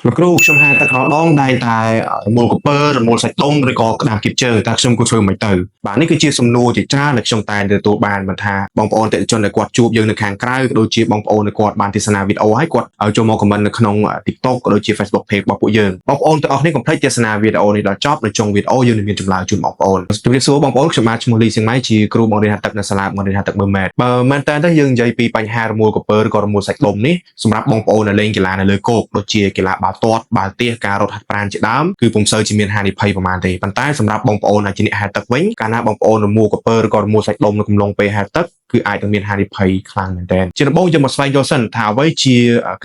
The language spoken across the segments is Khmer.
លោកគ្រូខ្ញុំហៅទឹកម្ដងតែងតែរមូលក្រពើរមូលសាច់ដុំឬក៏ក្តាមគៀបជើងតើខ្ញុំគួរធ្វើមិនទៅបាទនេះគឺជាសំណួរជាច្រើនដែលខ្ញុំតែងទទួលបានមិនថាបងប្អូនតេជជនដែលគាត់ជួបយើងនៅខាងក្រៅក៏ដូចជាបងប្អូនដែលគាត់បានទស្សនាវីដេអូហើយគាត់ចូលមកខមមិននៅក្នុង TikTok ក៏ដូចជា Facebook Page របស់ពួកយើងបងប្អូនទាំងអស់គ្នាកុំភ្លេចទស្សនាវីដេអូនេះដល់ចប់នៅចុងវីដេអូយើងនឹងមានចម្លើយជូនបងប្អូនជម្រាបសួរបងប្អូនខ្ញុំបាទឈ្មោះលីសៀងម៉ៃជាគ្រូបង្រៀនហាត់ទឹកនៅសាលាបង្រៀនហាត់ទឹកមើលម៉ែតបើមែនតើយើងនិយាយពីបញ្ហារមូលក្រពើឬក៏រមូលសាច់ដុំនេះសម្រាប់បងប្អូនដែលលេងកីឡានៅលើគោកដូចជាកីឡាបាល់ទាត់បាល់ទះការរត់ហាត់ប្រាណជាដើមគឺពុំសូវជាមានហានិភ័យប្រហែលទេប៉ុន្តែសម្រាប់បងប្អូនដែលជាអ្នកហែលទឹកវិញកាលណាបងប្អូនរមូលក្រពើឬក៏រមូលសាច់ដុំនៅកំឡុងពេលហែលទឹកគឺអាចនឹងមានហានិភ័យខ្លាំងមែនទែនជាដំបូងយើងមកស្វែងយល់សិនថាអ្វីជា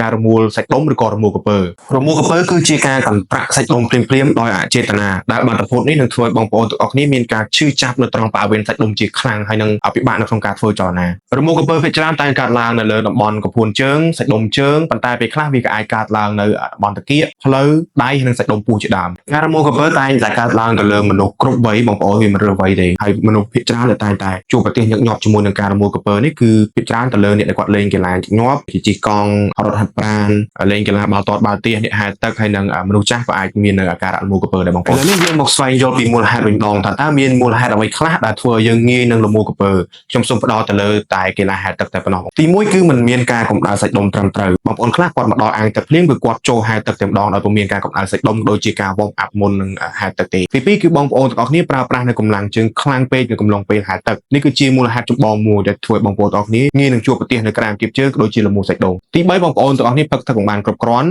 ការរមូលសាច់ដុំឬក៏រមូលក្រពើរមូលក្រពើគឺជាការកន្ត្រាក់សាច់ដុំភ្លាមៗដោយអចេតនាដែលបាតុភូតនេះនឹងធ្វើឲ្យបងប្អូនទាំងអស់គ្នាមានការឈឺចាប់នៅត្រង់បរិវេណសាច់ដុំជាខ្លាំងហើយនឹងពិបាកនៅក្នុងការធ្វើចលនារមូលក្រពើភាគច្រើនតែងកើតឡើងនៅលើតំបន់កំភួនជើងសាច់ដុំជើងប៉ុន្តែពេលខ្លះវាក៏អាចកើតឡើងនៅតំបន់តាគៀកផ្លូវដៃនិងសាច់ដុំពោះជាដើមការរមូលក្រពើតែងតែកើតឡើងទៅលើមនុស្សគ្រប់វ័យបងប្អូនវាមិនរើសវ័យទេហើយមនុស្សភាគច្រើនតែងតែជួបប្រទះញឹកញាប់ជាមួយនឹងការរមូលក្រពើនេះគឺភាគច្រើនទៅលើអ្នកដែលគាត់លេងកីឡាញឹកញាប់ជាជិះកង់រត់ហាត់ប្រាណលេងកីឡាបាល់ទាត់បាល់ទះអ្នកហែលទឹកហើយនឹងមនុស្សចាស់ក៏អាចមានអាការៈរមូលក្រពើដែរបងប្អូនឥឡូវនេះយើងមកស្វែងយល់ពីមូលហេតុវិញម្ដងតើមានមូលហេតុអ្វីខ្លះដែលធ្វើឲ្យយើងងាយនឹងរមូលក្រពើខ្ញុំសូមផ្ដោតទៅលើតែកីឡាហែលទឹកតែប៉ុណ្ណោះទី1គឺมันមានការកម្ដៅសាច់ដុំត្រឹមត្រូវបងប្អូនខ្លះគាត់មកដល់អាងទឹកភ្លាមគឺគាត់ចូលហែលទឹកតែម្ដងដោយពុំមានការកម្ដៅសាច់ដុំដូចជាការ warm up មុននឹងហែលទឹកទេទី2គឺបងប្អូនទាំងអស់គ្នាប្រើប្រាស់នៅកម្លាំងជើងខ្លាំងពេកនៅកំឡុងពេលហែលទឹកនេះគឺជាមូលហេតុចម្បងមួយដែលធ្វើឲ្យបងប្អូនទាំងអស់គ្នាងាយនឹងជួបប្រទះនៅក្រាមគៀបជើងក៏ដូចជារមូលសាច់ដុំទី3បងប្អូនទាំងអស់គ្នាផឹកទឹកបានគ្រប់គ្រាន់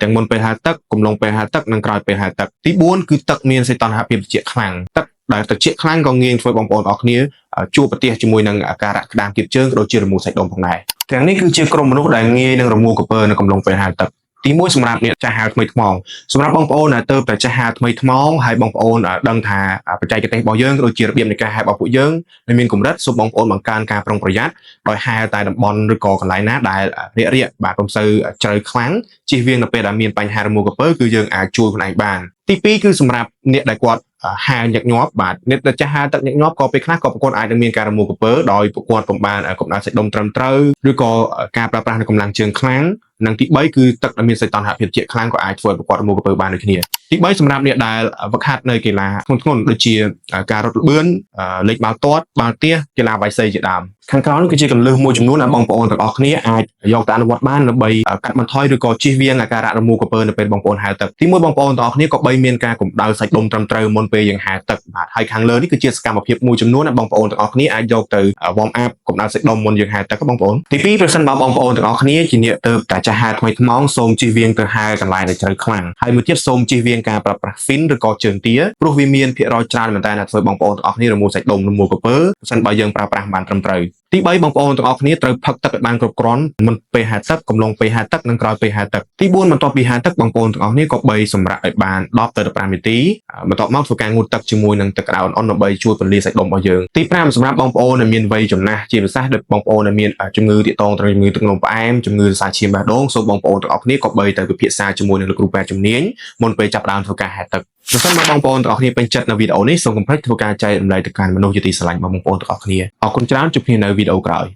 ទាំងមុនពេលហែលទឹកកំឡុងពេលហែលទឹកនិងក្រោយពេលហែលទឹកទី4គឺទឹកមានសីតុណ្ហភាពត្រជាក់ខ្លាំងទឹកដែលត្រជាក់ខ្លាំងក៏ងាយធ្វើបងប្អូនទាំងអស់គ្នាជួបប្រទះជាមួយនឹងអាការៈក្តាមគៀបជើងក៏ដូចជារមូលសាច់ដុំផងដែរទាំងនេះគឺជាក្រុមមនុស្សដែលងាយនឹងរមូលក្រពើនៅកំឡុងពេលហែលទឹកទី1សម្រាប់អ្នកចាស់ហែលថ្មីថ្មងសម្រាប់បងប្អូនដែលទៅតែចាស់ហែលថ្មីថ្មងហើយបងប្អូនដឹងថាបច្ចេកទេសរបស់យើងក៏ដូចជារបៀបនៃការហែលរបស់ពួកយើងមានកម្រិតសូមបងប្អូនបង្កើនការប្រុងប្រយ័ត្នដោយហែលតែតំបន់ឬក៏កន្លែងណាដែលរាក់បាទពុំសូវជ្រៅខ្លាំងជៀសវាងនៅពេលដែលមានបញ្ហារមូលក្រពើគឺយើងអាចជួយខ្លួនឯងបានទី2គឺសម្រាប់អ្នកដែលគាត់ហែលញឹកញាប់បាទអ្នកដែលចាស់ហែលទឹកញឹកញាប់ក៏ពេលខ្លះក៏ប្រកួតអាចនឹងមានការរមូលក្រពើដោយប្រកួតពុំបានកម្ដៅសាច់ដុំត្រឹមត្រូវឬក៏ការប្រើប្រាស់នៅកម្លាំងជើងខ្លាំងនិងទី3គឺទឹកដែលមានសីតុណ្ហភាពជាខ្លាំងក៏អាចធ្វើឲ្យប្រកួតរមូលក្រពើបានដូចគ្នាទី3សម្រាប់អ្នកដែលវឹកហាត់នៅកីឡាធ្ងន់ៗដូចជាការរត់ល្បឿនលេងបាល់ទាត់បាល់ទះកីឡាវាយសីជាដើមខាងក្រោមនេះគឺជាគន្លឹះមួយចំនួនដែលបងប្អូនទាំងអស់គ្នាអាចយកទៅអនុវត្តបានដើម្បីកាត់បន្ថយឬក៏ជៀសវាងអាការៈរមូលក្រពើនៅពេលបងប្អូនហែលទឹកទី1បងប្អូនទាំងអស់គ្នាក៏បីមានការកម្ដៅសាច់ដុំត្រឹមត្រូវមុនពេលយើងហែលទឹកបាទហើយខាងលើនេះគឺជាសកម្មភាពមួយចំនួនដែលបងប្អូនទាំងអស់គ្នាអាចយកទៅ warm up កម្ដៅសាច់ដុំមុនយើងហែលទឹកបងប្អូនទី2ប្រសិនបើបងប្អូនទាំងអស់គ្នាជាអ្នកទៅតែចាស់ហែលថ្មីថ្មងសូមជៀសវាងទៅហែលកន្លែងដែលជ្រៅខ្លាំងហើយមួយទៀតសូមជៀសវាងការប្រើប្រាស់ fin ឬក៏ជើងទាព្រោះវាមានភាគរយច្រើនមែនតើធ្វើបងប្អូនទាំងអស់គ្នារមូលសាច់ដុំរមូលក្រពើប្រសិនបើយើងប្រើប្រាស់បានត្រឹមត្រូវទី3បងប្អូនទាំងអស់គ្នាត្រូវផឹកទឹកឲ្យបានគ្រប់គ្រាន់មុនពេលហែលទឹកកំឡុងពេលហែលទឹកនិងក្រោយពេលហែលទឹកទី4បន្ទាប់ពីហែលទឹកបងប្អូនទាំងអស់គ្នាក៏បីសម្រាប់ឲ្យបាន10ទៅ15នាទីបន្ទាប់មកធ្វើការងូតទឹកជាមួយនឹងទឹកក្តៅអ៊ុនៗដើម្បីជួយពន្លាសាច់ដុំរបស់យើងទី5សម្រាប់បងប្អូនដែលមានវ័យចំណាស់ជាពិសេសដូចបងប្អូនដែលមានជំងឺទាក់ទងទៅនឹងជំងឺទឹកនោមផ្អែមជំងឺសរសៃឈាមបេះដូងសូមបងប្អូនទាំងអស់គ្នាក៏បីទៅពិភាក្សាជាមួយនឹងលោកគ្រូពេទ្យជំនាញមុនពេលចាប់ផ្ដើមធ្វើការហែលទឹកប្រសិនបើបងប្អូនទាំងអស់គ្នាពេញចិត្តនៅវីដេអូនេះសូមកុំភ្លេចធ្វើការចែករំលែកទៅកាន់មនុស្សជាទីស្រឡាញ់របស់បងប្អូនទាំងអស់គ្នាអរគុណច្រើនជួបគ្នានៅវីដេអូក្រោយ